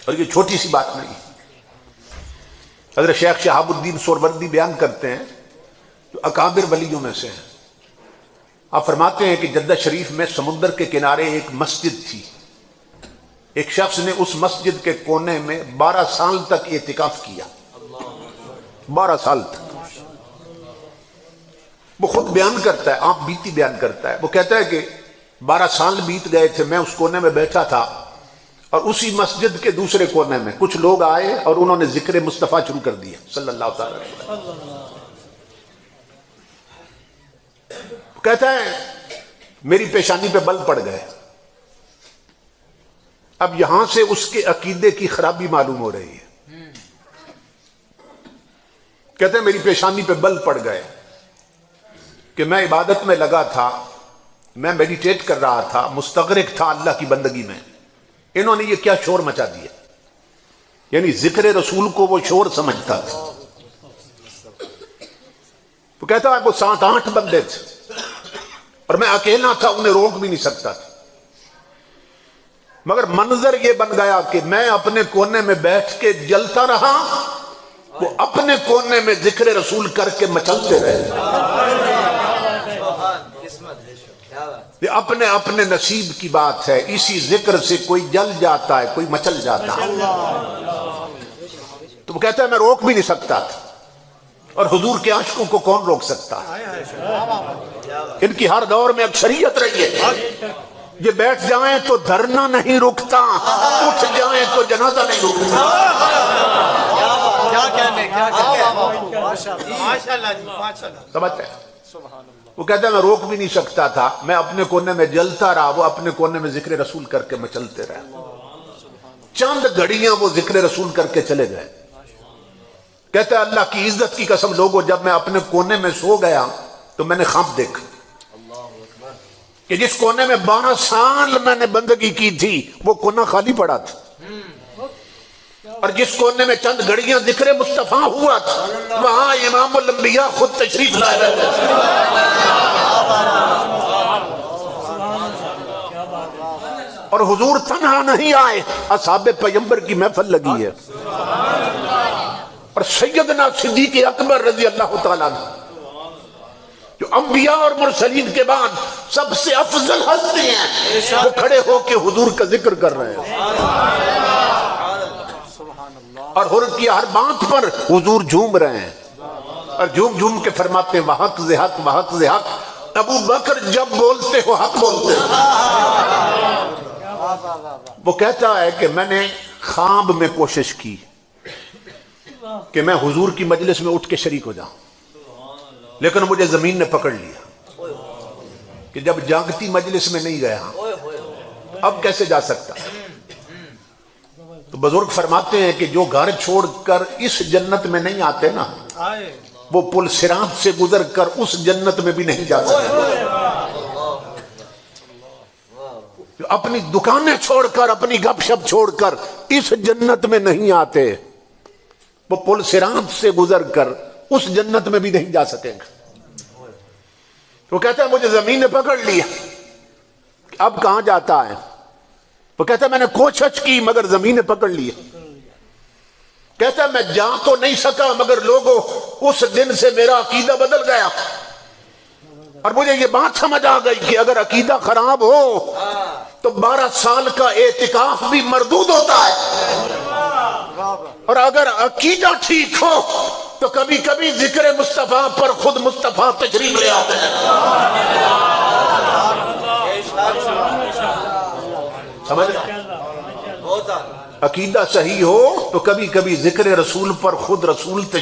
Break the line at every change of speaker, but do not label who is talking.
اور یہ چھوٹی سی بات نہیں. حضرت شیخ شہاب الدین سہروردی بیان کرتے ہیں جو اکابر ولیوں میں سے ہیں. آپ فرماتے ہیں کہ جدہ شریف میں سمندر کے کنارے ایک مسجد تھی. ایک شخص نے اس مسجد کے کونے میں 12 سال تک اعتکاف کیا. 12 سال تک. وہ خود بیان کرتا ہے, آپ بیتی بیان کرتا ہے. وہ کہتا ہے کہ 12 سال بیت گئے تھے, میں اس کونے میں بیٹھا تھا اور اسی مسجد کے دوسرے کونے میں کچھ لوگ آئے اور انہوں نے ذکر مصطفیٰ شروع کر دیا صلی اللہ تعالی علیہ وسلم. کہتا ہے میری پیشانی پہ بل پڑ گئے. اب یہاں سے اس کے عقیدے کی خرابی معلوم ہو رہی ہے. کہتے ہیں میری پیشانی پہ بل پڑ گئے کہ میں عبادت میں لگا تھا, میں میڈیٹیٹ کر رہا تھا, مستغرق تھا اللہ کی بندگی میں. انہوں نے یہ کیا شور مچا دیا. یعنی ذکر رسول کو وہ شور سمجھتا تھا. تو کہتا ہے وہ 7-8 بندے تھے اور میں اکیلا تھا, انہیں روک بھی نہیں سکتا تھا. مگر منظر یہ بن گیا کہ میں اپنے کونے میں بیٹھ کے جلتا رہا, وہ اپنے کونے میں ذکر رسول کر کے مچلتے رہے. یہ اپنے اپنے نصیب کی بات ہے. اسی ذکر سے کوئی جل جاتا ہے, کوئی مچل جاتا ہے. تو وہ کہتا ہے میں روک بھی نہیں سکتا تھا, اور حضور کے عاشقوں کو کون روک سکتا ہے. ان کی ہر دور میں اکثریت رہی ہے. یہ بیٹھ جائیں تو دھرنا نہیں رکتا, اٹھ جائیں تو جنازہ نہیں رکتا. سمجھتے ہیں. وہ کہتا ہے میں روک بھی نہیں سکتا تھا, میں اپنے کونے میں جلتا رہا, وہ اپنے کونے میں ذکر رسول کر کے مچلتے رہے. چند گھڑیاں وہ ذکر رسول کر کے چلے گئے. کہتا ہے اللہ کی عزت کی قسم لوگوں, جب میں اپنے کونے میں سو گیا تو میں نے خواب دیکھا کہ جس کونے میں 12 سال میں نے بندگی کی تھی وہ کونا خالی پڑا تھا, اور جس کونے میں چند گھڑیاں ذکر مصطفیٰ ہوا تھا وہاں امام الانبیاء خود تشریف لائے رہتے تھے. اور حضور تنہا نہیں آئے, اصحاب پیغمبر کی محفل لگی ہے. اور سیدنا صدیق اکبر رضی اللہ تعالیٰ عنہ جو انبیاء اور مرسلین کے بعد سب سے افضل ہستی ہیں, وہ کھڑے ہو کے حضور کا ذکر کر رہے ہیں. اور حضور کی ہر بات پر حضور جھوم رہے ہیں, اور جھوم جھوم کے فرماتے ہیں وحق ذ حق وحق ذ حق. ابو بکر جب بولتے ہو حق بولتے ہو. وہ کہتا ہے کہ میں نے خواب میں کوشش کی کہ میں حضور کی مجلس میں اٹھ کے شریک ہو جاؤں, لیکن مجھے زمین نے پکڑ لیا کہ جب جاگتی مجلس میں نہیں گیا اب کیسے جا سکتا. تو بزرگ فرماتے ہیں کہ جو گھر چھوڑ کر اس جنت میں نہیں آتے نا, وہ پل صراط سے گزر کر اس جنت میں بھی نہیں جا سکتے. جو اپنی دکانیں چھوڑ کر, اپنی گپ شپ چھوڑ کر اس جنت میں نہیں آتے, وہ پل صراط سے گزر کر اس جنت میں بھی نہیں جا سکیں گے. وہ کہتا ہے مجھے زمین نے پکڑ لیا, اب کہاں جاتا ہے. وہ کہتا ہے میں نے کوشش کی مگر زمین نے پکڑ لیا. کہتا ہے میں جا تو نہیں سکا مگر لوگوں اس دن سے میرا عقیدہ بدل گیا, اور مجھے یہ بات سمجھ آ گئی کہ اگر عقیدہ خراب ہو تو 12 سال کا اعتکاف بھی مردود ہوتا ہے, اور اگر عقیدہ ٹھیک ہو تو کبھی کبھی ذکر مصطفیٰ پر خود مصطفیٰ تشریف لے آتے ہیں. سمجھ عقیدہ صحیح ہو تو کبھی کبھی ذکر رسول پر خود رسول تشریف